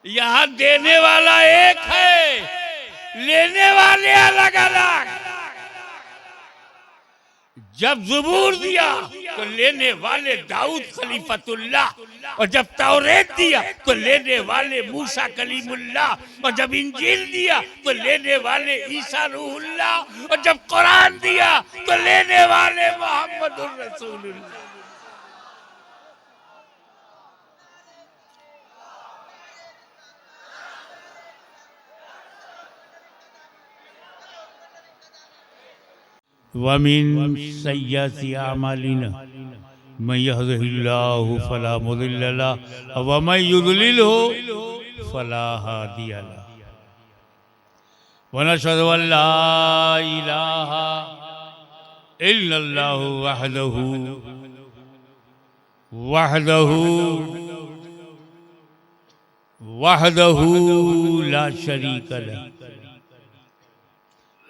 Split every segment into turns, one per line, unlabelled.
यहाँ देने वाला एक है, लेने वाले अलग अलग। जब ज़बूर दिया तो लेने वाले दाऊद खलीफतुल्लाह, और जब तौरेत दिया तो लेने वाले मूसा कलीमुल्लाह, और जब इंजील दिया तो लेने वाले ईसा रूहुल्लाह, और जब कुरान दिया तो लेने वाले मोहम्मदुर रसूलुल्लाह। वमिन सय्यति अमालिना मन यहदिहिल्लाहु फला मुदिल्ल लहु व मन युद्लिलहु फला हादिय लहु व नशहदु अन ला इलाहा इल्लल्लाहु वहदहु वहदहु वहदहु ला शरीक लहु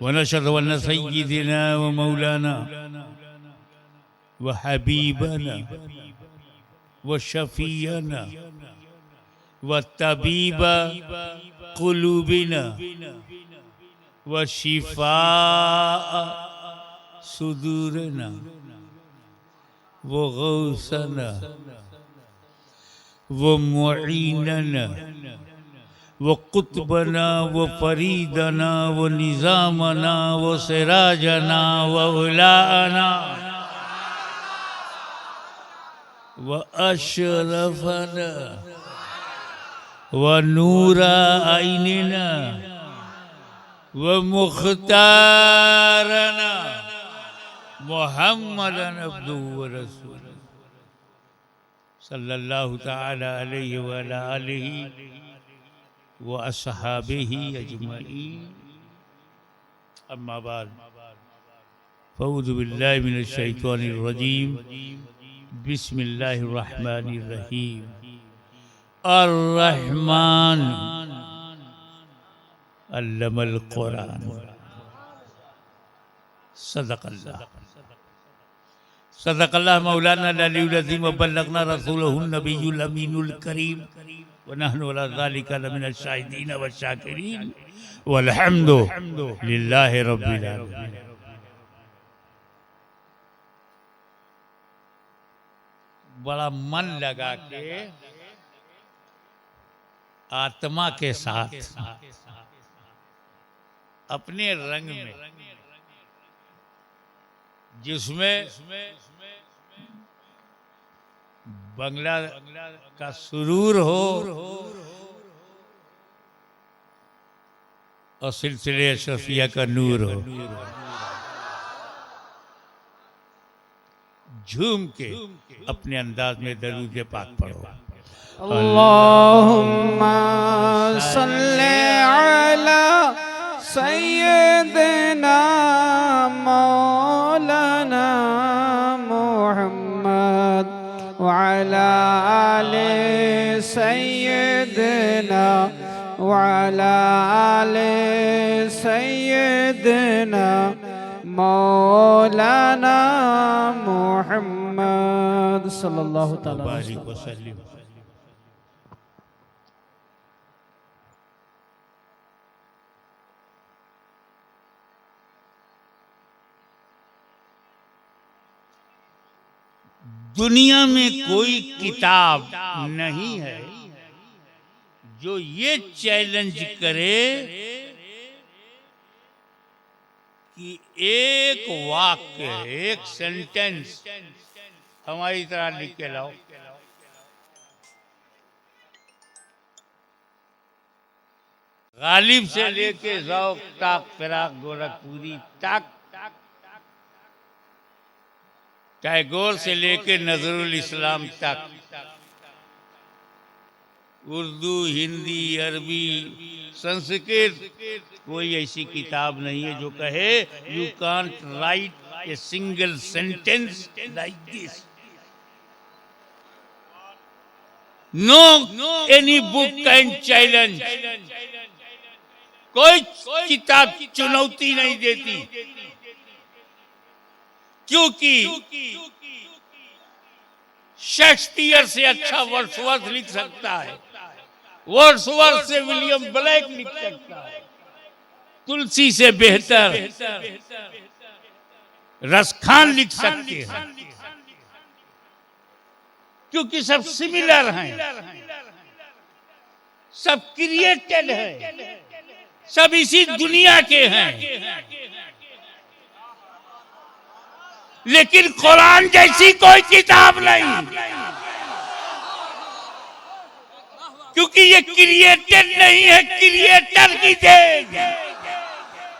व नशहदु अन्न सय्यिदना व मौलाना व हबीबना व शफीअना व तबीब कुलूबिना व शिफा सुदूरना व गौसना व मुईनना व कुतबना व फरीदना व निज़ामना व सिराजना व उलाना व अशरफना व नूरा आइनना व मुख्तारना मुहम्मदन अब्दुहु व रसूलुहु सल्लल्लाहु तआला अलैहि व अला आलिहि व अस्हाबिही अजमईन। अम्मा बाद फऊज़ु बिल्लाहि मिनश शैतानिर रजीम। बिस्मिल्लाहिर रहमानिर रहीम। अर्रहमान अल्लमल कुरान। सदक़ल्लाह सदक़ल्लाह मौलाना अल-अलीयुल अज़ीम व बल्लगना रसूलहुन नबियुल अमीनुल करीम व नहनु अला ज़ालिका लमिनश शाहिदीन व शाकिरीन वल्हम्दु लिल्लाहि रब्बिल आलमीन। बड़ा मन लगा के आत्मा के साथ अपने रंग में, जिसमें बंगला का सुरूर हो और सिलसिले शफिया का नूर हो, झूम के अपने अंदाज में दरूद पाक पढ़ो।
अल्लाहुम्मा सल्ले अला सय्यिदना मौलाना मुहम्मद व अला आले सय्यिदना व अला आले सय्यिदना मौलाना मुहम्मद सल्लल्लाहु अलैहि वसल्लम।
दुनिया में कोई किताब नहीं है जो ये चैलेंज करे कि एक वाक्य, एक सेंटेंस हमारी तरह लिख के लाओ। गालिब से लेके ज़ौक़ तक, फिराक गोरखपुरी तक, टैगोर से लेके नजरुल इस्लाम तक, उर्दू, हिंदी, अरबी, संस्कृत, कोई ऐसी किताब नहीं है जो कहे you can't write a single sentence like this. No any book can challenge. कोई किताब चुनौती नहीं देती, क्योंकि शेक्सपियर से अच्छा वर्ड्सवर्थ लिख सकता है, वर्ड्सवर्थ से विलियम ब्लेक लिख सकता है, तुलसी से बेहतर रसखान लिख सकते हैं, क्योंकि सब सिमिलर हैं, सब क्रिएटेड है, सब इसी दुनिया के हैं। लेकिन कुरान जैसी कोई किताब नहीं, क्योंकि ये क्रिएटेड नहीं है, क्रिएटर की then.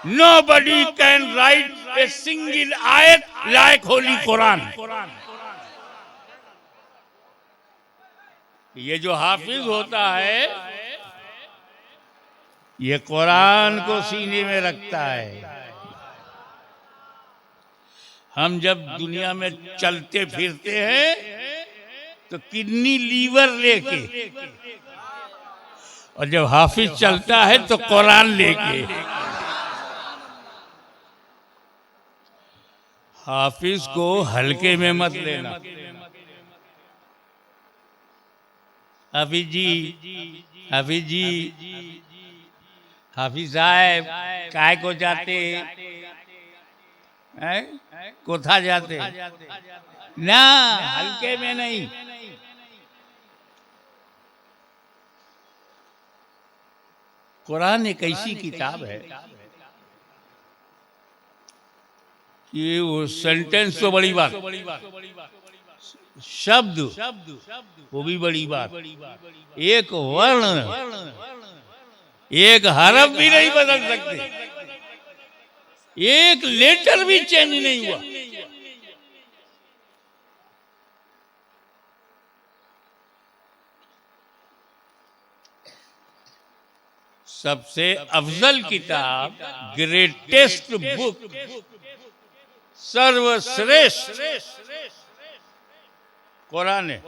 Nobody can write a single ayat like Holy Quran. ये जो हाफिज होता है, ये कुरान को सीने में रखता है। हम जब दुनिया में चलते फिरते हैं तो किडनी लीवर लेके, और जब हाफिज चलता है तो कुरान लेके। हाफिज को हल्के में मत लेना। हाफिज जी, हाफिज जी, हाफिज साहब काय को जाते हैं, कोथा जाते ना, हल्के में नहीं। कुरान एक ऐसी किताब है कि वो सेंटेंस तो बड़ी बात, शब्द वो भी बड़ी बात, एक वर्ण एक हरफ भी नहीं बदल सकते, एक लेटर भी चेंज नहीं हुआ। सबसे अफजल किताब, ग्रेटेस्ट बुक, सर्वश्रेष्ठ कुरान है,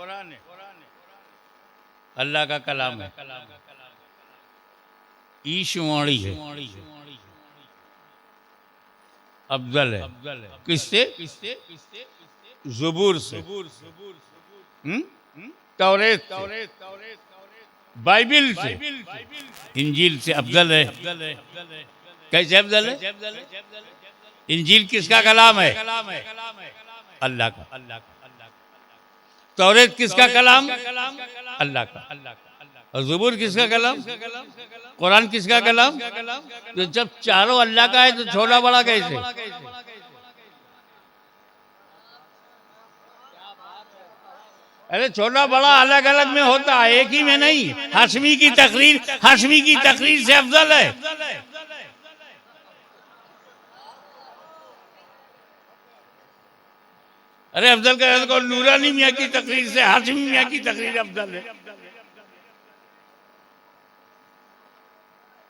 अल्लाह का कलाम है, ईशवाणी है, अफजल है। किससे? ज़ुबूर से, तौरेत से, बाइबिल से, इंजील से अफजल है। कैसे अफजल है? इंजील किसका कलाम है? अल्लाह का। तौरेत किसका कलाम? अल्लाह का। और ज़ुबूर किसका कलाम? कुरान किसका कलाम? तो जब चारों अल्लाह का है तो छोटा बड़ा कैसे? अरे छोटा बड़ा अलग अलग में होता है, एक ही में नहीं। हाशमी की तकरीर से अफजल है। अरे अफजल का नूरानी मियाँ की तकरीर से हाशमी मियाँ की तकरीर अफजल है।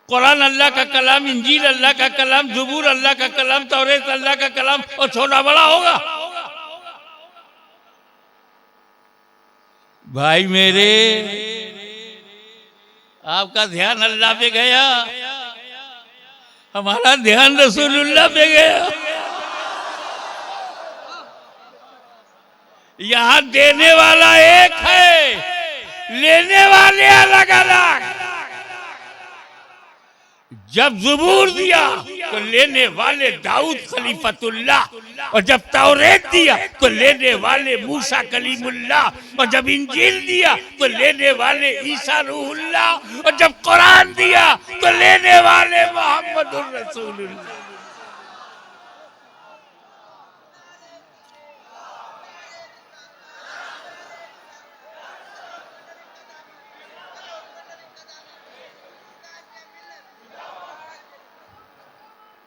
कुरान अल्लाह का कलाम, इंजील अल्लाह का कलाम, ज़ुबूर अल्लाह का कलाम, तौरेत अल्लाह का कलाम, और छोटा बड़ा होगा? भाई मेरे, आपका ध्यान अल्लाह पे गया, हमारा ध्यान रसूलुल्लाह पे गया। यहाँ देने वाला एक है, लेने वाले अलग अलग। जब ज़ुबूर दिया तो लेने वाले दाऊद खलीफतुल्लाह, और जब तौरेत दिया तो लेने वाले मूसा कलीमुल्लाह, और जब इंजील दिया तो लेने वाले ईसा रूहुल्लाह, और जब कुरान दिया तो लेने वाले मोहम्मदुर रसूलुल्लाह।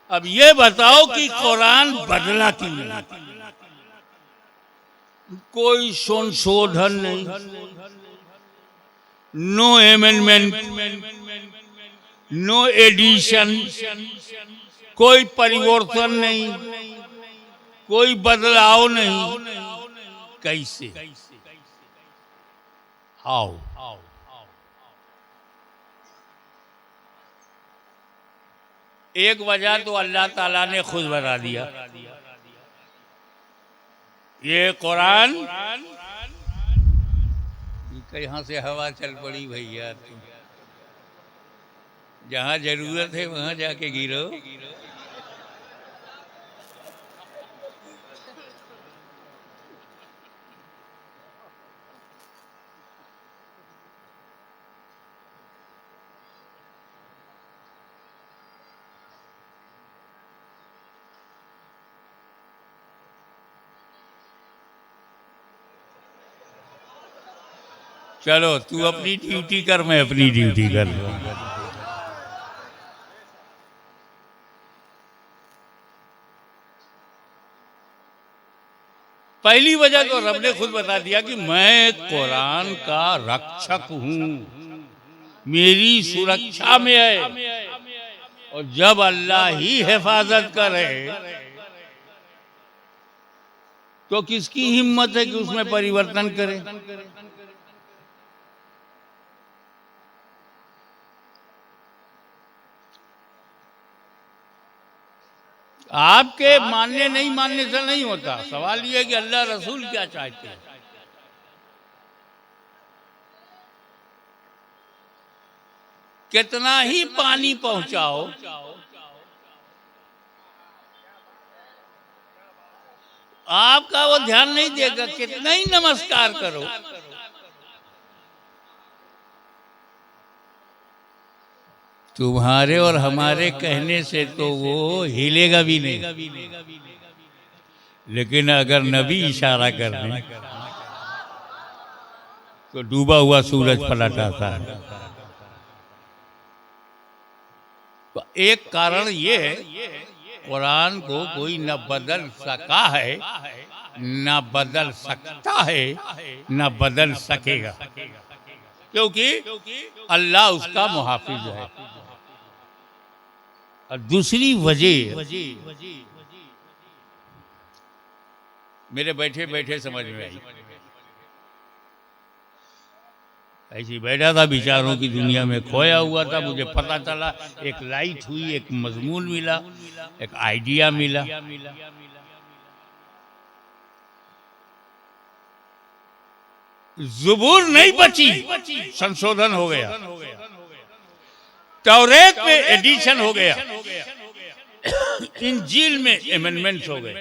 अब ये बताओ कि कुरान बदला क्यों नहीं? कोई संशोधन नहीं, नो एमेंडमेंट, नो एडिशन, कोई परिवर्तन नहीं, कोई बदलाव नहीं। कैसे? हाउ? एक वजह तो अल्लाह ताला ने खुद बता दिया। ये कुरान, कहाँ से हवा चल पड़ी भैया? जहां जरूरत है वहां जाके गिरो। चलो तू अपनी ड्यूटी कर, मैं अपनी ड्यूटी कर रहा हूं। पहली वजह तो रब ने खुद बता दिया कि मैं कुरान का रक्षक हूं, मेरी सुरक्षा में है। और जब अल्लाह ही हिफाजत करे तो किसकी हिम्मत है कि उसमें परिवर्तन करे। आपके मानने नहीं मानने से नहीं होता, सवाल यह है कि अल्लाह रसूल क्या चाहते हैं। कितना ही पानी पहुंचाओ, आपका वो ध्यान नहीं देगा। कितना ही नमस्कार करो, तुम्हारे और हमारे कहने से तो वो हिलेगा भी नहीं। लेकिन अगर नबी इशारा कर दें तो डूबा हुआ सूरज पलट आता है। तो एक कारण ये है, कुरान को कोई न बदल सका है, न बदल सकता है, न बदल सकेगा, क्योंकि अल्लाह उसका मुहाफिज है। और दूसरी वजह मेरे बैठे बैठे समझ में आई। ऐसी बैठा था, विचारों की दुनिया में खोया हुआ था। मुझे पता चला, एक लाइट हुई, एक मजमून मिला, एक आइडिया मिला। ज़ुबूर नहीं बची, संशोधन हो गया। तौरेत में एडिशन हो गया, इंजील में एमेंडमेंट्स हो गए,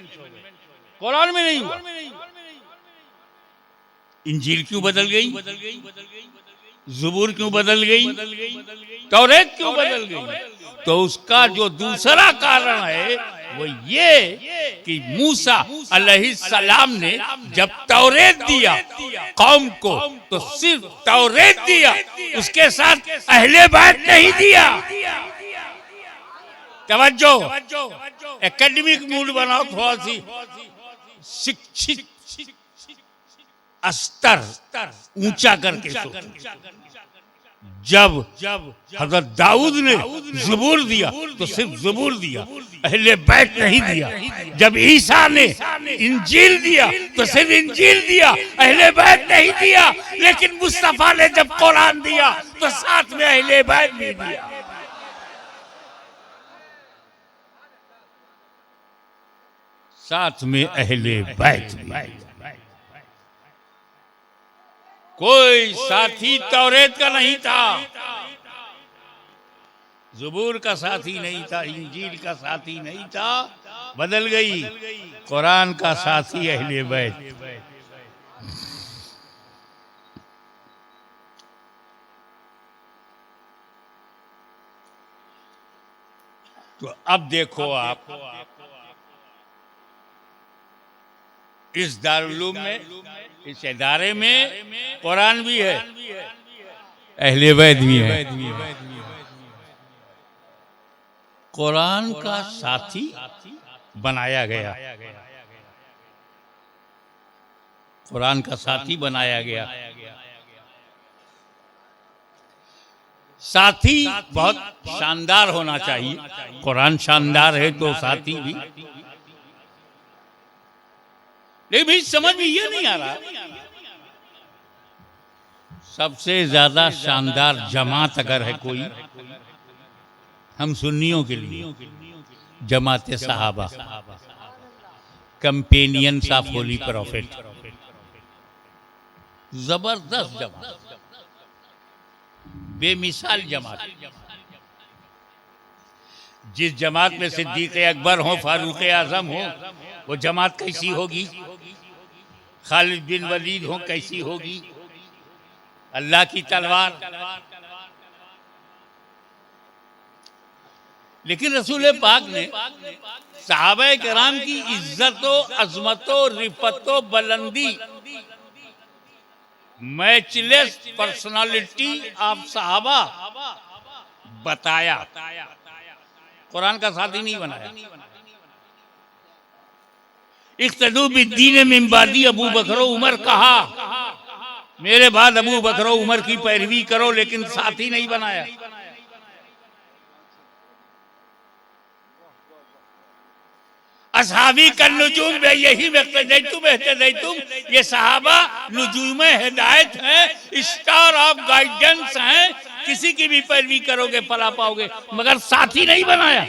कुरान में नहीं हुआ। इंजील क्यों बदल गई, ज़ुबूर क्यों बदल गई, तौरेत क्यों बदल गई? तो उसका जो दूसरा कारण है वो ये कि मूसा अलैहिस्सलाम ने जब तौरेत दिया कौम को, तो सिर्फ तौरेत दिया, उसके साथ अहले बैत नहीं दिया। तवज्जो, एकेडमिक मूड बनाओ, थोड़ा सी शिक्षित स्तर ऊंचा करके सोचो। जब हजरत दाऊद ने ज़बूर दिया तो सिर्फ ज़बूर दिया, अहले बैत नहीं दिया। जब ईसा ने इंजील दिया तो सिर्फ इंजील दिया, अहले बैत नहीं दिया। लेकिन मुस्तफा ने जब कुरान दिया तो साथ में अहले बैत भी दिया। साथ में अहले बैत भी। कोई साथी तौरेत का नहीं था, ज़बूर का साथी नहीं था, इंजील का साथी नहीं था। बदल गई, कुरान का साथी अहले बैत। तो अब देखो आप, इस दारुल में, इस इदारे में कुरान भी है, अहले बैत भी है। कुरान का साथी बनाया गया, कुरान का साथी बनाया गया। साथी बहुत शानदार होना चाहिए, कुरान शानदार है तो साथी भी। लेकिन भी समझ में ये नहीं आ रहा, सबसे ज्यादा शानदार जमात अगर है कोई हम सुन्नियों के लिए, जमात सहाबा, कंपेनियंस ऑफ होली प्रॉफिट। जबरदस्त जमात, बेमिसाल जमात। जिस जमात में सिद्दीक अकबर हो, फारूक आजम हो, वो जमात कैसी होगी? खालिद बिन वलीद हो, कैसी होगी? अल्लाह की तलवार। लेकिन रसूल पाक ने सहाबा किराम की इज्जतो, अजमतो, रिफतो, बुलंदी, मैचलेस पर्सनालिटी ऑफ सहाबा बताया, कुरान का साथी नहीं बनाया। इख्तदू बिद्दीन मिन बादी अबू बकर उमर कहा, मेरे बाद अबू बकर उमर की पैरवी करो, लेकिन साथी नहीं बनाया। असहाबी का नुजूम में यही तुम, ये सहाबा नुजूम हिदायत है, स्टार ऑफ गाइडेंस है। किसी की भी पैरवी करोगे फला पाओगे, मगर साथी नहीं बनाया।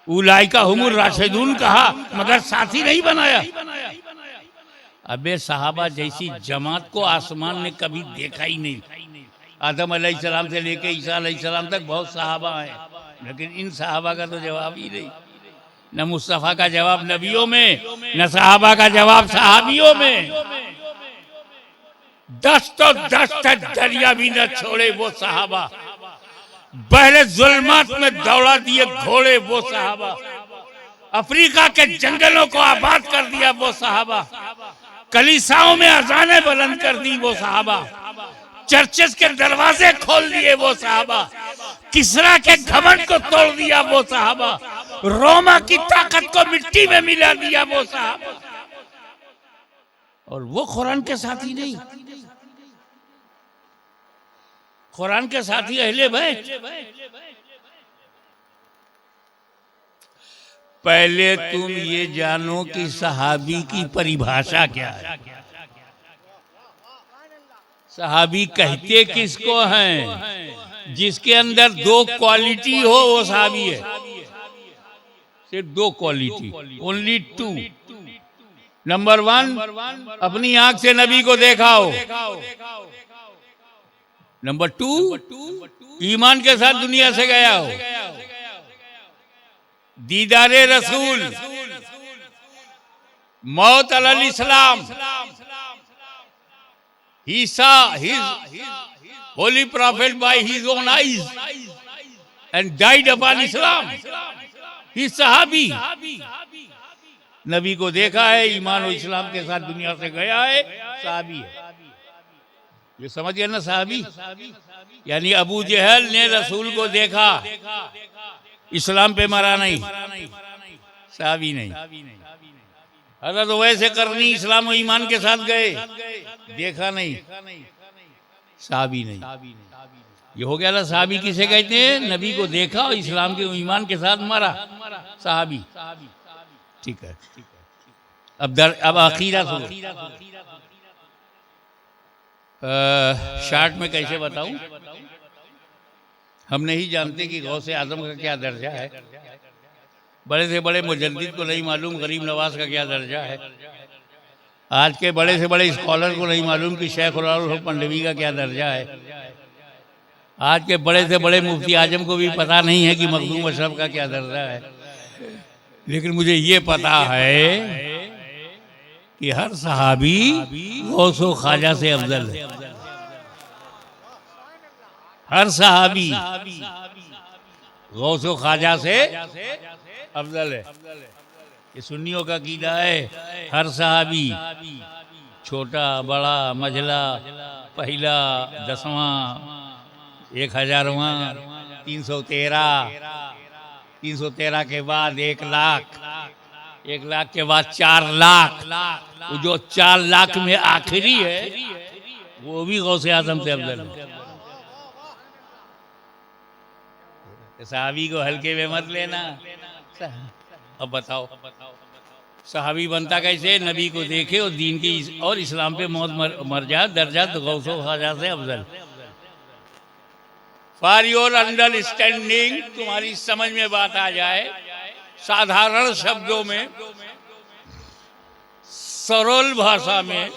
उलाइका हुमुर राशिदून कहा, मगर साथी नहीं बनाया। अबे सहाबा जैसी जमात को आसमान ने कभी देखा ही नहीं। आदम अलैहिस्सलाम से लेके ईसा अलैहिस्सलाम तक बहुत सहाबा हैं, लेकिन इन सहाबा का तो जवाब ही नहीं। न मुस्तफा का जवाब नबियों में, न सहाबा का जवाब सहाबियों में। 10 तो 10 दरिया भी न छोड़े वो सहाबा, बहरे जुल्मात में दौड़ा दिए घोड़े वो सहाबा, अफ्रीका के जंगलों को आबाद कर दिया वो सहाबा, कलीसाओं में अजानें बुलंद कर दी वो सहाबा, चर्चेस के दरवाजे खोल दिए वो सहाबा, किसरा के घमंड को तोड़ दिया वो सहाबा, रोमा की ताकत को मिट्टी में मिला दिया वो सहाबा। और वो कुरान के साथी नहीं, कुरान के साथी अहले बैत। पहले तुम ये जानो कि सहाबी की परिभाषा क्या है। सहाबी कहते किसको हैं? जिसके अंदर 2 क्वालिटी हो वो सहाबी है। सिर्फ 2 क्वालिटी, ओनली 2। नंबर 1, अपनी आंख से नबी को देखा हो। नंबर 2, ईमान के साथ दुनिया से गया हो। दीदारे रसूल, मौत अलल इस्लाम, he saw his holy prophet by his own eyes and died upon Islam. He सहाबी, नबी को देखा है, ईमान और इस्लाम के साथ दुनिया से गया है, सहाबी है। ये समझ गया ना सहाबी? यानी अबू जहल ने रसूल को देखा, इस्लाम पे मरा नहीं, सहाबी नहीं। हजरत वैसे करनी इस्लाम और ईमान के साथ गए, देखा नहीं, सहाबी नहीं। ये हो गया ना सहाबी किसे कहते हैं? नबी को देखा और इस्लाम के ईमान के साथ मरा, सहाबी। ठीक है। अब अकीदा सुनो। शार्ट में कैसे बताऊं? हम नहीं जानते कि गौसे आजम का क्या दर्जा है। बड़े से बड़े मुजद्दिद को नहीं मालूम गरीब नवाज का क्या दर्जा है। आज के बड़े से बड़े स्कॉलर को नहीं मालूम कि शेख उल पंडवी का क्या दर्जा है। आज के बड़े से बड़े मुफ्ती आजम को भी पता नहीं है कि मखदूम अशरफ का क्या दर्जा है। लेकिन मुझे ये पता है कि हर सहाबी गौसो ख्वाजा से अफजल है। हर सहाबी गौसो ख्वाजा से अफजल है। ये सुन्नियों का कीदा है। हर सहाबी छोटा बड़ा मझला पहला 10वां 1000वां 313 के बाद 1 लाख 1 लाख के बाद 4 लाख। वो जो 4 लाख में आखिरी है वो भी गौसे आजम से अफजल है। सहाबी को हल्के में मत लेना। अब बताओ सहाबी बनता कैसे? नबी को देखे और दीन की और इस्लाम पे मौत मर जाए, दर्जा तो गौसो ख्वाजा से अफजल। फॉर योर अंडरस्टैंडिंग, तुम्हारी समझ में बात आ जाए, साधारण शब्दों में, सरल भाषा में,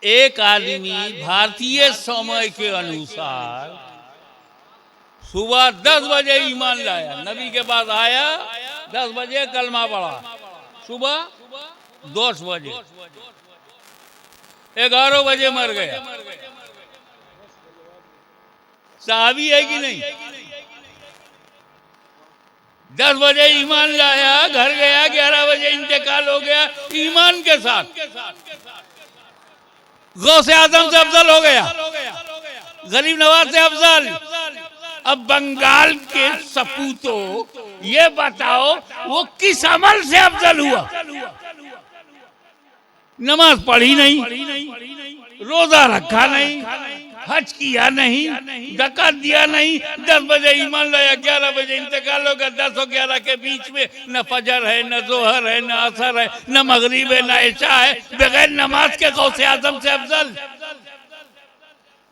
एक आदमी भारतीय समय के अनुसार सुबह 10 बजे ईमान लाया, नबी के पास आया, 10 बजे कलमा पढ़ा, सुबह 10 बजे, 11 बजे मर गया। सहाबी है कि नहीं? 10 बजे ईमान लाया, घर गया, 11 बजे इंतकाल हो गया ईमान के साथ। गौसे आजम से अफजल हो गया, गरीब नवाज से अफजल।
अब बंगाल के सपूतों ये बताओ वो किस अमल से अफजल हुआ? नमाज पढ़ी नहीं, रोजा रखा नहीं, हज किया नहीं, ज़कात दिया नहीं, 10 बजे ईमान लाया, 11 बजे इंतकाल हो गया। 10 और 11 के बीच में न फजर है, न जोहर है, न असर है, न मगरिब है, न इशा है। बगैर नमाज के गौसे आजम से अफजल,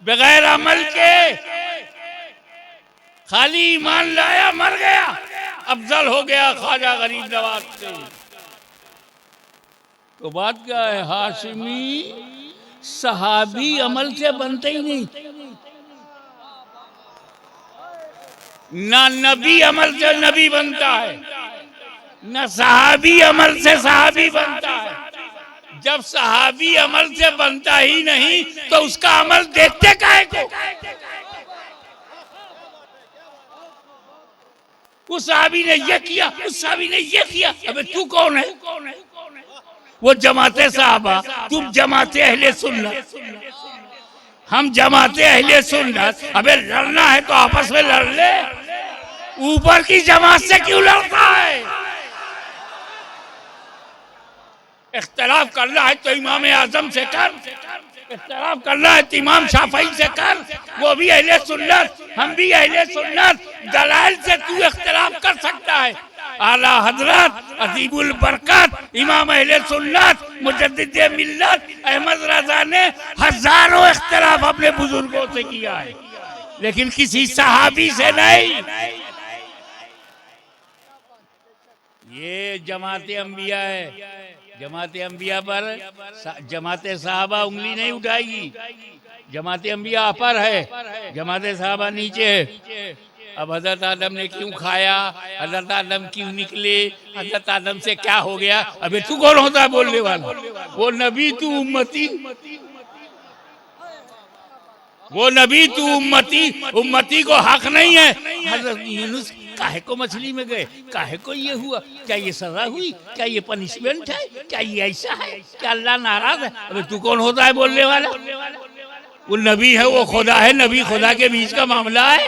बगैर अमल के खाली ईमान लाया मर गया, अफजल हो गया ख्वाजा गरीब नवाज से। तो बात क्या है? हाशिमी सहाबी अमल से बनते ही नहीं, ना नबी अमल से नबी बनता है, न सहाबी अमल से सहाबी बनता है। जब सहाबी अमल से बनता ही नहीं तो उसका अमल देखते काहे को? उस सहाबी ने ये किया, उस सहाबी ने ये किया। अबे तू कौन है? वो जमाते साहबा, तुम जमाते अहले सुन्नत, हम जमाते अहले सुन्नत। अबे लड़ना है तो आपस में लड़ ले, ऊपर की जमात से क्यों लड़ता है? इख्तलाफ करना है तो इमाम आजम से कर, इख्तलाफ करना है तो इमाम शाफई से कर, वो भी अहले सुन्नत, हम भी अहले सुन्नत। दलाइल से तू इख्तलाफ कर सकता है। आला हजरत अजीबुल बरकत इमाम अहले सुन्नत मुजद्दिद मिल्लत अहमद रजा ने हजारों इख्तलाफ अपने बुजुर्गों से किया है, लेकिन किसी सहाबी से नहीं। ये जमाते अंबिया है, जमाते अंबिया पर जमाते साहबा उंगली नहीं उठाएगी। जमाते अंबिया ऊपर है, जमाते साहबा नीचे है। अब हजरत आदम ने क्यों खाया, हजरत आदम क्यों निकले, हजरत आदम से क्या हो गया? अबे तू कौन होता है बोलने वाला? वो नबी तू उम्मती, वो नबी तू उम्मती। उम्मती को हक नहीं है। हजरत यूनुस काहे को मछली में गए, काहे को ये हुआ? क्या ये सजा हुई? क्या ये पनिशमेंट है? क्या ये ऐसा है? क्या अल्लाह नाराज है? अबे तू कौन होता है बोलने वाला? वो नबी है, वो खुदा है, नबी खुदा के बीच का मामला है।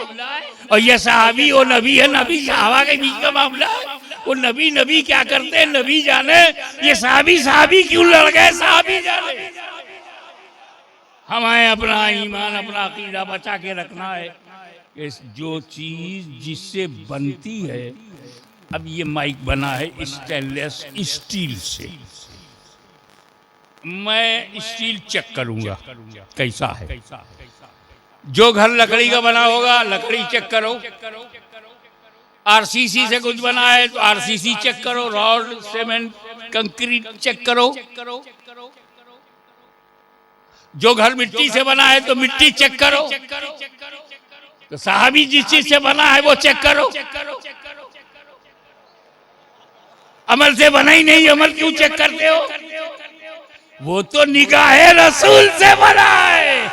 और ये सहाबी वो नबी है, नबी सहाबा के बीच का मामला है। वो नबी नबी क्या करते हैं नबी जाने, ये सहाबी सहाबी क्यों लड़ गए सहाबी जाने। हमें अपना ईमान अपना अकीदा बचा के रखना है। जो चीज जिससे बनती है, अब ये माइक बना है स्टेनलेस स्टील से, मैं स्टील चेक करूंगा कैसा है। जो घर लकड़ी का बना होगा लकड़ी चेक करो, आरसीसी से कुछ बना है तो आरसीसी चेक करो, रॉड सीमेंट कंक्रीट चेक करो। जो घर मिट्टी से बना है तो मिट्टी चेक करो। तो साहबी जिस चीज से बना है वो चेक करो। अमल से बना ही नहीं, अमल क्यों चेक करते हो? वो तो निगाहे रसूल से बना है।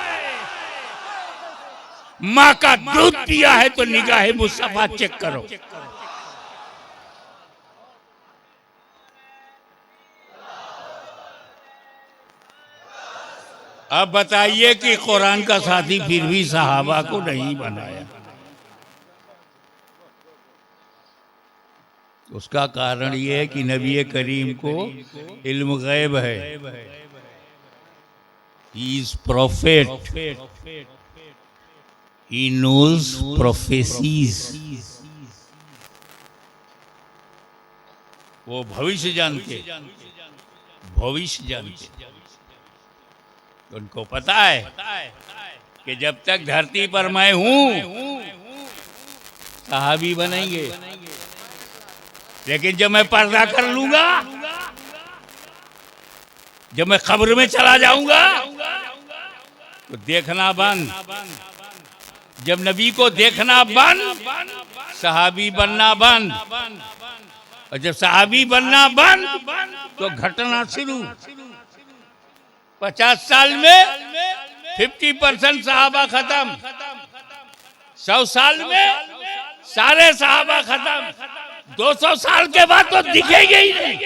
माँ का दूध पिया है तो निगाहे मुस्तफा चेक करो। अब बताइए कि कुरान का साथी फिर भी सहाबा को नहीं बनाया। उसका कारण यह है कि नबी करीम को इल्म गैब है। He is prophet, he knows prophecies. वो भविष्य जानते, भविष्य जानते। उनको पता है कि जब तक धरती पर मैं हूं सहाबी बनेंगे, लेकिन जब मैं पर्दा कर लूंगा, जब मैं कब्र में चला जाऊंगा
तो देखना बंद। जब नबी को देखना बंद, सहाबी बनना बंद। और जब सहाबी बनना बंद तो घटना शुरू। 50 साल में 50% सहाबा खत्म, 100 साल में सारे सहाबा खत्म, 200 साल के बाद तो दिखेंगे ही नहीं।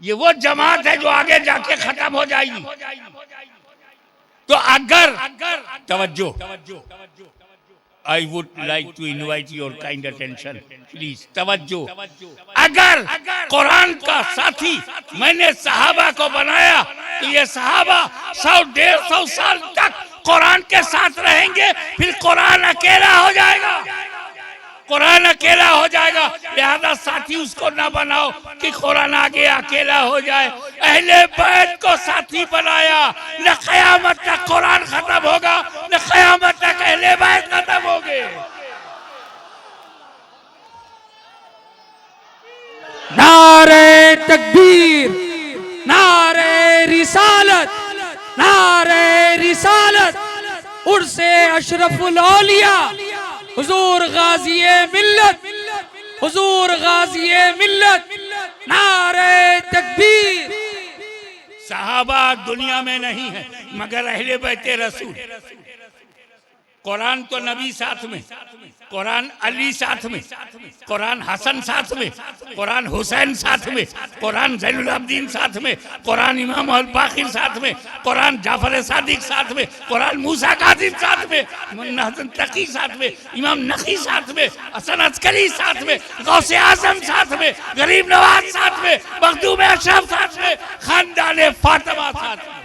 ये वो जमात है जो आगे जाके खत्म हो जाएगी। तो अगर तवज्जो, I would like to invite your kind attention please, तवज्जो। अगर कुरान का साथी मैंने सहाबा को बनाया तो ये सहाबा 100-150 साल तक कुरान के साथ रहेंगे, फिर कुरान अकेला हो जाएगा। कुरान अकेला हो जाएगा, लिहाजा साथी उसको ना बनाओ कि कुरान आगे अकेला हो जाए। अहले बैत को साथी बनाया, न क़यामत तक कुरान खत्म होगा, न क़यामत तक अहले बैत खत्म होंगे।
नारे तकबीर, नारे रिसालत, नारे रिसालत, उर्से अशरफुल औलिया हुजूर गाज़िए मिल्लत, हुजूर गाज़िए मिल्लत, नारे तकबीर।
सहाबा दुनिया में नहीं है मगर अहले बैते रसूल। कुरान तो नबी साथ में, कुरान अली साथ में, कुरान हसन साथ में, कुरान हुसैन साथ में, कुरान ज़ैनुल आबिदीन साथ में, कुरान इमाम अल बाक़िर साथ में, कुरान जाफर सादिक साथ में, कुरान मूसा काज़िम साथ में, मुन्ना हसन तकी साथ में, इमाम नक़ी साथ में, हसन अस्करी साथ में, गौसे आज़म साथ में, गरीब नवाज साथ में, मखदूम अशरफ साथ में, खानदान फातिमा साथ में।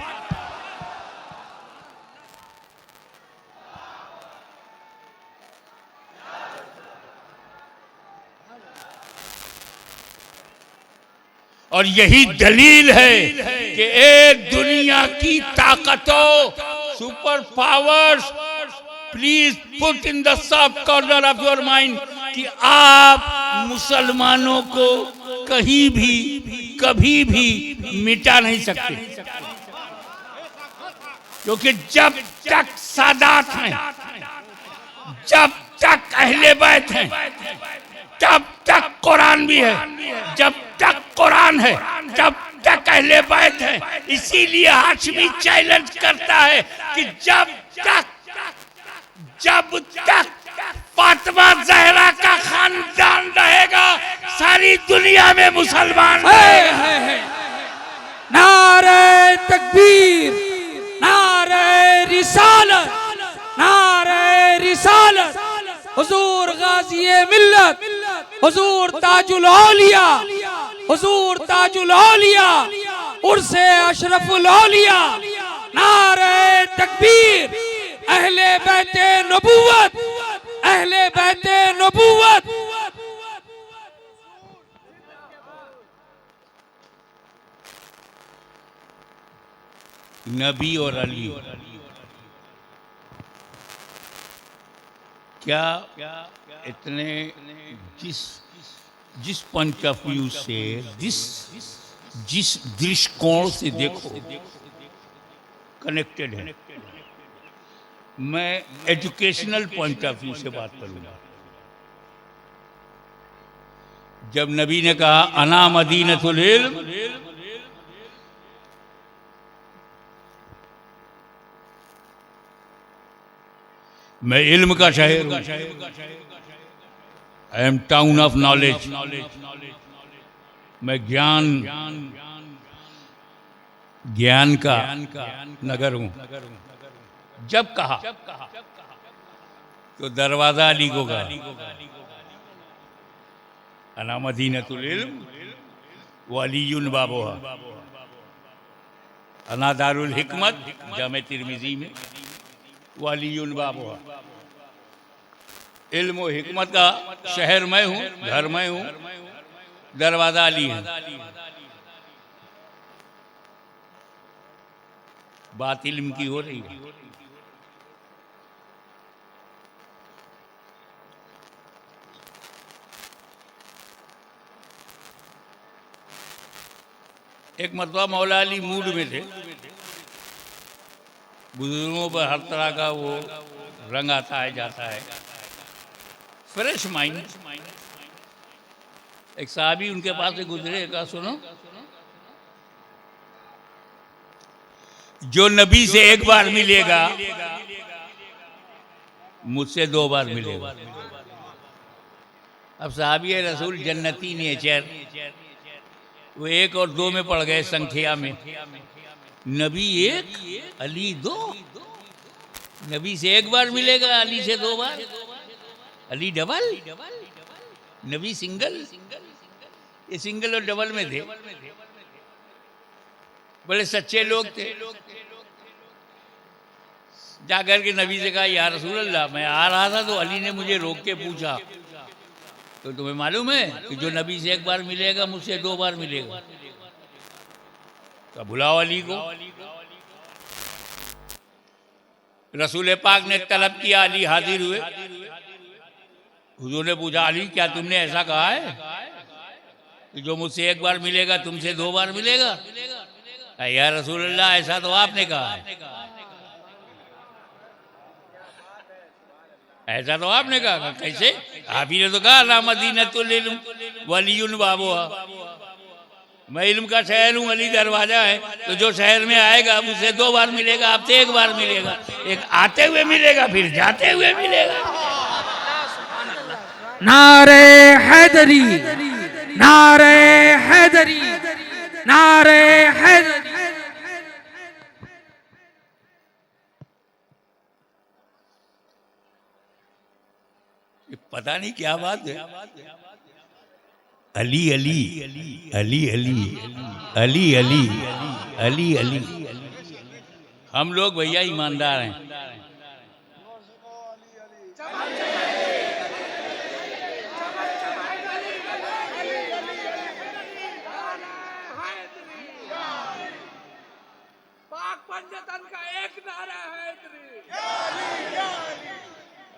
और यही दलील है कि ए दुनिया की ताकतों, super powers, please put in the soft corner of your mind कि आप मुसलमानों को कहीं भी कभी भी मिटा नहीं सकते। क्योंकि जब तक सादात हैं, जब तक अहले बैत हैं, तब तक कुरान भी है। जब तक कुरान है तब तक अहले बैत है। इसीलिए हाशमी चैलेंज करता है कि जब तक फातिमा ज़हरा का खानदान रहेगा, सारी दुनिया में मुसलमान रहेंगे।
नारे तकबीर, नारे रिसालत, नारे रिसालत, हुजूर गाज़िए मिल्लत, हुजूर ताजुल औलिया, हुजूर ताजुल औलिया, उर्से अशरफुल औलिया, नारे तकबीर, अहले बैते नबूवत, अहले बैते नबूवत।
नबी और अली क्या इतने जिस पॉइंट ऑफ व्यू से, जिस दृष्टिकोण से देखो कनेक्टेड है। मैं एजुकेशनल पॉइंट ऑफ व्यू से बात करूंगा। जब नबी ने कहा अना मदीनतुल इल्म, मैं इल्म का शहर हूं, I am town of knowledge, मैं ज्ञान का नगर हूं। जब कहा तो दरवाजा अली को कहा अना मदीनतुल इल्म व अलीयुन बाबुहा, अना दारुल हिकमत जामे तिरमिजी में व अलीयुन बाबुहा। इल्म व हिकमत का शहर मैं हूँ, घर मैं हूँ, दरवाजा अली है। बात इल्म की हो रही है। एक मरतबा मौला अली मूड में थे, बुजुर्गों पर हर तरह का वो रंग आता है जाता है। Fresh mind. एक साहबी उनके पास से गुजरे, कहा सुनो, जो नबी से एक बार मिलेगा मुझसे 2 बार मिलेगा। अब साहबी रसूल जन्नती नेचर, वो 1 और 2 में पड़ गए संख्या में। नबी 1 अली 2। नबी से 1 बार मिलेगा, अली से 2 बार। अली डबल, नबी सिंगल। ये सिंगल और डबल में थे। बड़े सच्चे लोग थे। जाकर के नबी से कहा, या रसूल अल्लाह, मैं आ रहा था तो अली ने मुझे रोक के पूछा, तो तुम्हें मालूम है कि जो नबी से 1 बार मिलेगा मुझसे 2 बार मिलेगा। तो बुलाओ अली को। रसूल पाक ने तलब किया, अली हाजिर हुए। हुजूर ने पूछा, अली क्या तुमने ऐसा कहा है कि जो मुझसे 1 बार मिलेगा तुमसे 2 बार मिलेगा? या रसूल अल्लाह, ऐसा तो आपने कहा है। ऐसा तो आपने कहा। कैसे? आप ही ने तो कहा, ला मदीनतुल इल्म वलियुन बाबुहा, मैं इल्म का शहर हूँ, अली दरवाजा है। तो जो शहर में आएगा मुझसे 2 बार मिलेगा, आपसे 1 बार मिलेगा। एक आते हुए मिलेगा, फिर जाते हुए मिलेगा।
नारे हैदरी, नारे हैदरी, नारे हैदरी।
पता नहीं क्या बात है। अली अली अली अली अली अली अली अली। हम लोग भैया ईमानदार हैं।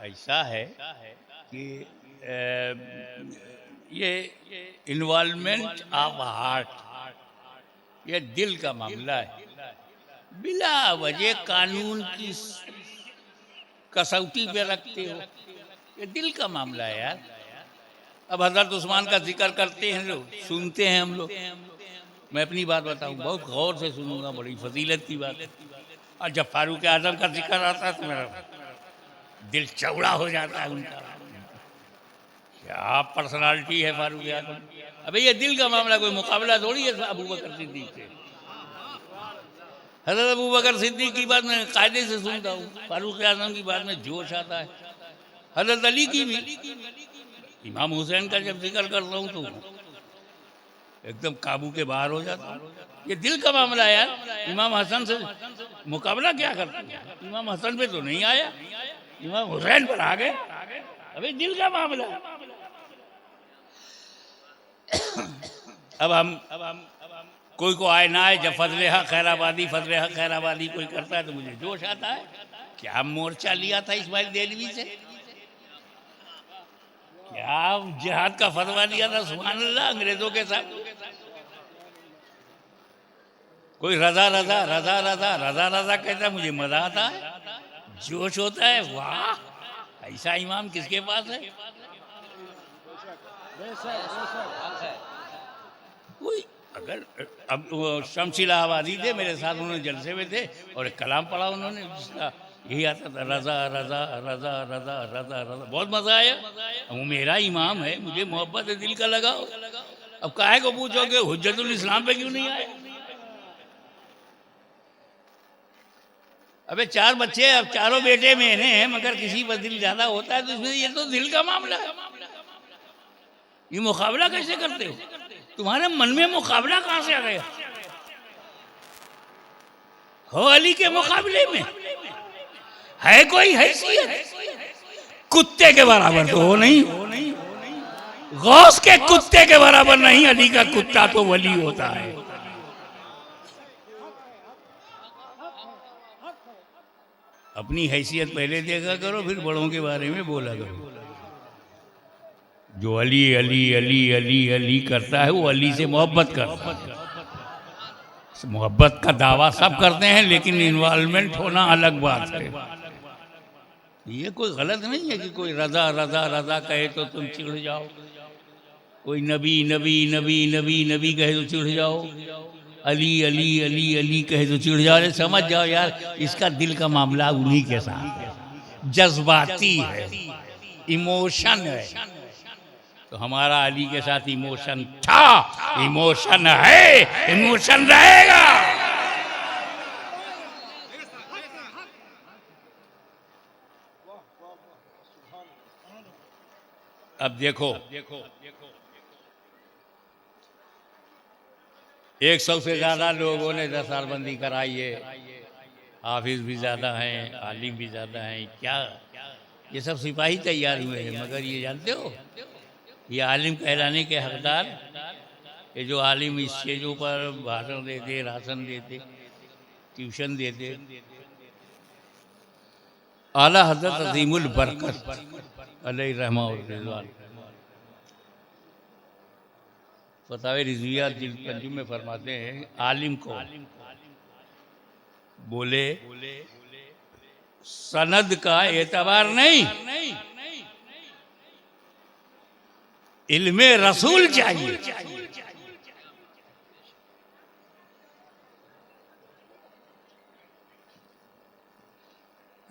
ऐसा है कि ये इन्वॉल्वमेंट ऑफ हार्ट, ये दिल का मामला है। बिला वजह कानून की कसौटी पे रखते हो, ये दिल का मामला है यार। अब हजरत उस्मान का जिक्र करते हैं लोग, सुनते हैं हम लोग। मैं अपनी बात बताऊं, बहुत गौर से सुनूंगा, बड़ी फजीलत की बात है। और जब फारूक आजम का जिक्र आता है तो मेरा दिल चौड़ा हो जाता है। उनका क्या पर्सनालिटी है फारूक आजम। अबे ये दिल का मामला, कोई मुकाबला थोड़ी है अबू बकर सिद्दीक से। हज़रत अबू बकर सिद्दीक की बात मैं कायदे से सुनता हूँ, फारूक आजम की बात में जोश आता है। हज़रत अली की भी, इमाम हुसैन का जब जिक्र करता हूँ तो एकदम काबू के बाहर हो जाता हूँ। ये दिल का मामला है यार। इमाम हसन से मुकाबला क्या करते हैं? इमाम हसन पे तो नहीं आया, इमाम हुसैन पर आ गए। अबे दिल का मामला। अब हम कोई को आए ना आए, जब फजले हक खैराबादी, फजले हक खैराबादी कोई करता है तो मुझे जोश आता है। क्या मोर्चा लिया था इस्माइल देलवी से, क्या जिहाद का फतवा लिया था, सुभान अल्लाह, अंग्रेजों के साथ। कोई रजा रजा रजा रजा रजा रजा कहता है, मुझे मजा आता है, जोश होता है। वाह, ऐसा इमाम किसके पास है? कोई अगर अब शम्स इलाहाबादी थे मेरे साथ, उन्होंने जलसे में थे और एक कलाम पढ़ा उन्होंने, जिसका यही आता था, रजा रजा रजा रजा रजा रजा। बहुत मजा आया। वो मेरा इमाम है, मुझे मोहब्बत है, दिल का लगाओ। अब काहे को पूछोगे हुज्जतुल इस्लाम पे क्यों नहीं आए? अबे 4 बच्चे, अब चारों बेटे मेरे हैं, मगर किसी पर दिल ज्यादा होता है तो इसमें ये तो दिल का मामला है। ये मुकाबला कैसे करते हो? तुम्हारे मन में मुकाबला कहां से आ गया? हो अली के मुकाबले में है कोई हैसियत? कुत्ते के बराबर तो हो नहीं, गौस के कुत्ते के बराबर नहीं। अली का कुत्ता तो वली होता है। अपनी हैसियत पहले देखा करो, फिर बड़ों के बारे में बोला करो। जो अली अली अली अली अली करता है वो अली से मोहब्बत करता है। मोहब्बत का दावा सब करते हैं, लेकिन इन्वॉल्वमेंट होना अलग बात है। ये कोई गलत नहीं है कि कोई रजा रजा रजा कहे तो तुम चिढ़ जाओ, कोई नबी नबी नबी नबी नबी कहे तो चिढ़ जाओ, अली अली अली अली कहे तो चिढ़ जाओ। समझ जाओ यार, इसका दिल का मामला उन्हीं के साथ है, जज्बाती है, इमोशन है। तो हमारा अली के साथ इमोशन था, इमोशन है, इमोशन रहेगा। अब देखो 100 से ज्यादा लोगों ने दस्तारबंदी कराई है, हाफिज भी ज्यादा हैं, आलिम भी ज्यादा हैं। क्या ये सब सिपाही तैयार हुए हैं? मगर ये जानते हो, ये आलिम कहलाने के हकदार, ये जो आलिम इस स्टेजों पर भाषण देते, राशन देते, ट्यूशन देते, आला हजरत अजीमुल बरकत अलैहि रहमा और रिजवान फतावे रिजविया जिल्द पंजुम में फरमाते हैं, आलिम को बोले सनद का एतबार नहीं, इल्मे रसूल चाहिए।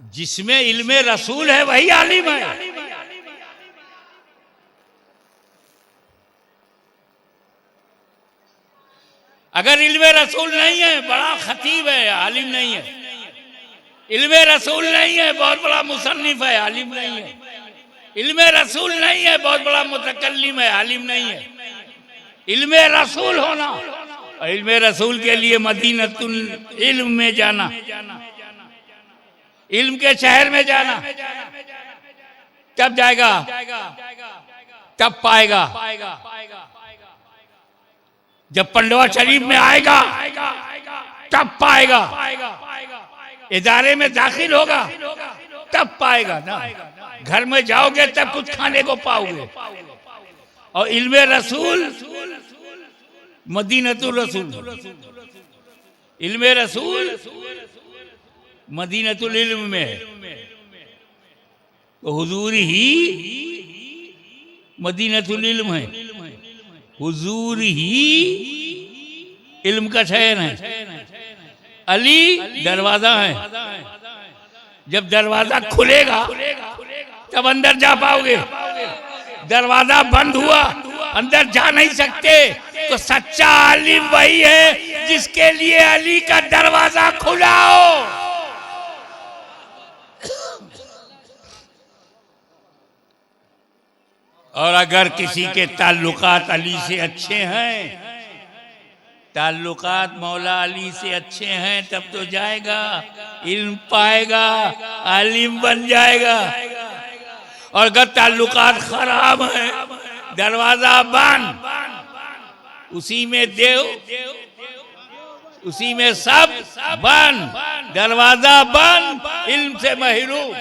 जिसमें इल्मे रसूल है वही आलिम है। अगर इल्मे रसूल नहीं है, बड़ा खतीब है, आलिम नहीं है। इल्मे रसूल नहीं है, बहुत बड़ा मुसन्निफ है, आलिम नहीं है। इल्मे रसूल नहीं है, बहुत बड़ा मुतकल्लिम है, आलिम नहीं है। इल्मे रसूल होना, और इल्मे रसूल के लिए मदीनतुल इल्म में जाना, इल्म के शहर में जाना, तब जाएगा, तब पाएगा। जब पंडवा शरीफ में आएगा तब पाएगा, इदारे में दाखिल होगा तब पाएगा ना। घर में जाओगे तब कुछ खाने को पाओगे। और इल्मे रसूल मदीनतुल रसूल, इल्मे रसूल मदीनतुल इल्म में है, तो हुजूर ही मदीनतुल इल्म है, हुजूर ही इल्म का शहर है। अली दरवाजा है, जब दरवाजा खुलेगा तब अंदर जा पाओगे। दरवाजा बंद हुआ, अंदर जा नहीं सकते। तो सच्चा आलिम वही है जिसके लिए अली का दरवाजा खुला हो। और अगर किसी के ताल्लुकात अली से अच्छे हैं, ताल्लुकात मौला अली से अच्छे हैं, तब तो जाएगा, इल्म पाएगा, आलिम बन जाएगा। और अगर ताल्लुकात खराब है, दरवाजा बंद, उसी में देव, उसी में सब बंद, दरवाजा बंद, इल्म से महरूम।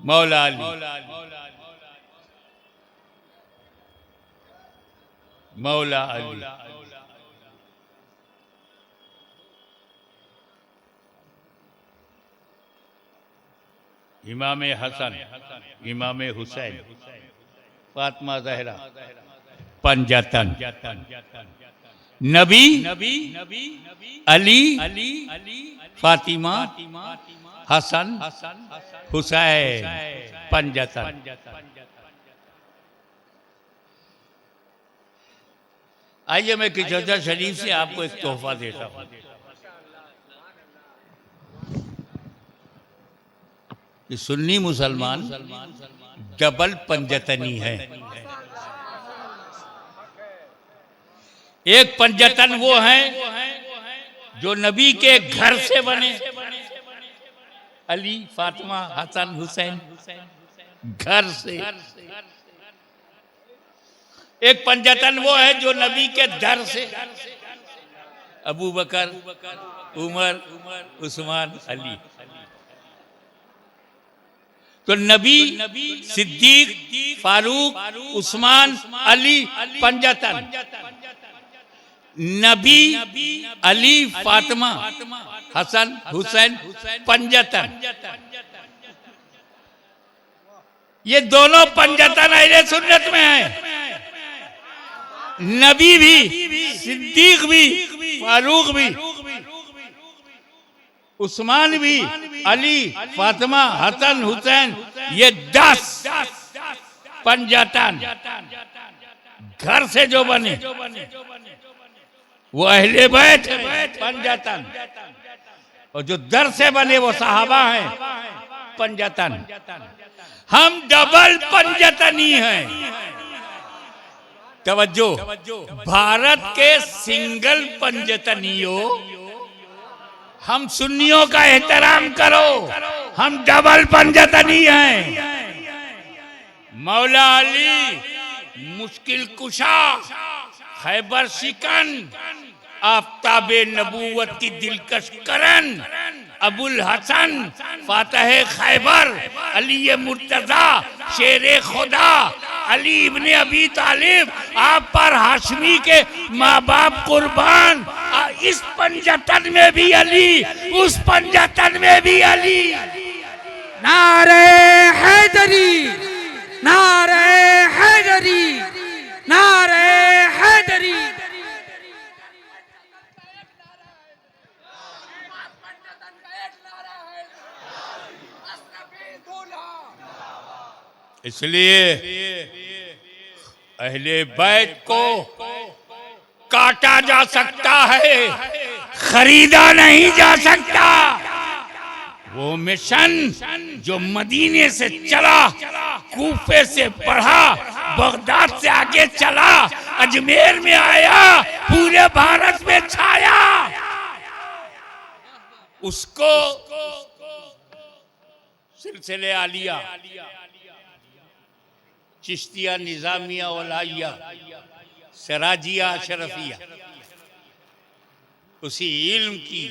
मौला अली, मौला अली, इमाम हसन, इमाम हुसैन, फातिमा ज़हरा, पंजतन, नबी अली, फातिमा, हसन, हुसैन, पंजतन। आइए मैं किचौजा शरीफ से आपको एक तोहफा देता हूँ। कि सुन्नी मुसलमान डबल पंजतनी है। एक पंजतन वो है जो नबी के घर से बने, अली, फातिमा, हसन, हुसैन, घर से। एक पंजतन वो है जो नबी के दर से, अबू बकर, उमर, उस्मान, अली। तो नबी, सिद्दीक, फारूक, उस्मान, अली पंजतन। नबी, अली, फातिमा, हसन, हुसैन पंजतन। ये दोनों पंजतन अहले सुन्नत में है। नबी भी, सिद्दीक भी, फारूक भी, उस्मान भी, अली, फातिमा, हसन, हुसैन, ये 10 पंजतन घर से जो बने वो अहले बैत पंजतन, और जो दर से बने वो सहाबा हैं पंजतन। हम डबल पंजतनी हैं। तवज्जो, भारत के सिंगल पंजतनियों, हम सुन्नियों का एहतराम करो, हम डबल पंजतनी हैं। मौला अली मुश्किल कुशा, खैबर शिकन, आफ्ताबे नबूवत की दिलकश करन, अबुल हसन फातह खैबर, अली मुर्तजा शेरे खुदा, अली इब्ने अबी तालिब, आप पर हाशमी के माँ बाप कुर्बान। इस पंजतन में भी अली, उस पंजतन में भी अली।
नारे हैदरी, नारे हैदरी, नारे हैदरी।
इसलिए अहले बैत को काटा जा सकता है, खरीदा नहीं जा सकता। वो मिशन जो मदीने से चला, कूफे से बढ़ा, बगदाद से आगे चला, अजमेर में आया, पूरे भारत में छाया, उसको सिलसिले आलिया, चिश्तिया, निजामिया, औलाइया, सराजिया, अशरफिया, उसी इल्म की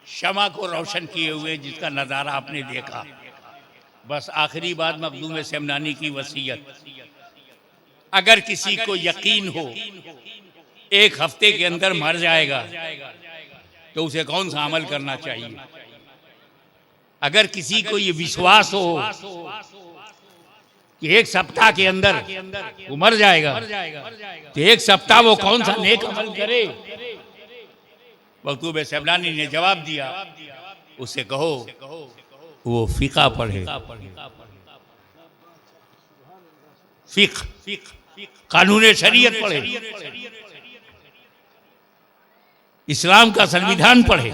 शमा को रोशन किए हुए जिसका नज़ारा आपने देखा। बस आखिरी बात मखदूम सेमनानी की वसीयत, अगर किसी को यकीन हो 1 हफ्ते के अंदर मर जाएगा तो उसे कौन सा अमल करना चाहिए? अगर किसी को ये विश्वास हो कि 1 सप्ताह के अंदर वो मर जाएगा तो 1 सप्ताह वो कौन सा नेक अमल करे? मखदूम सेमनानी ने जवाब दिया, उसे कहो वो फिका पढ़े, फिक कानून शरीयत पढ़े, इस्लाम का संविधान पढ़े,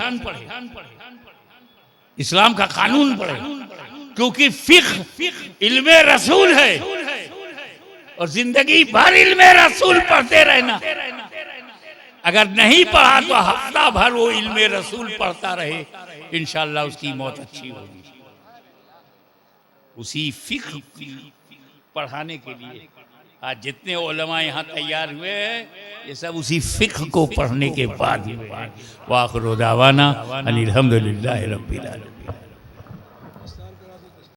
इस्लाम का कानून पढ़े, क्योंकि फिक इल्मे रसूल है और जिंदगी भर इल्मे रसूल पढ़ते रहना। अगर नहीं पढ़ा तो हफ्ता भर वो इल्मे रसूल पढ़ता रहे, इंशाअल्लाह उसकी मौत अच्छी होगी। उसी फिक पढ़ाने के लिए आज जितने उलमा यहाँ तैयार हुए हैं ये सब उसी फिक को पढ़ने के बाद ही हुए। वाखिर दावाना अनिल हम्दुलिल्लाहि रब्बिल आलमीन।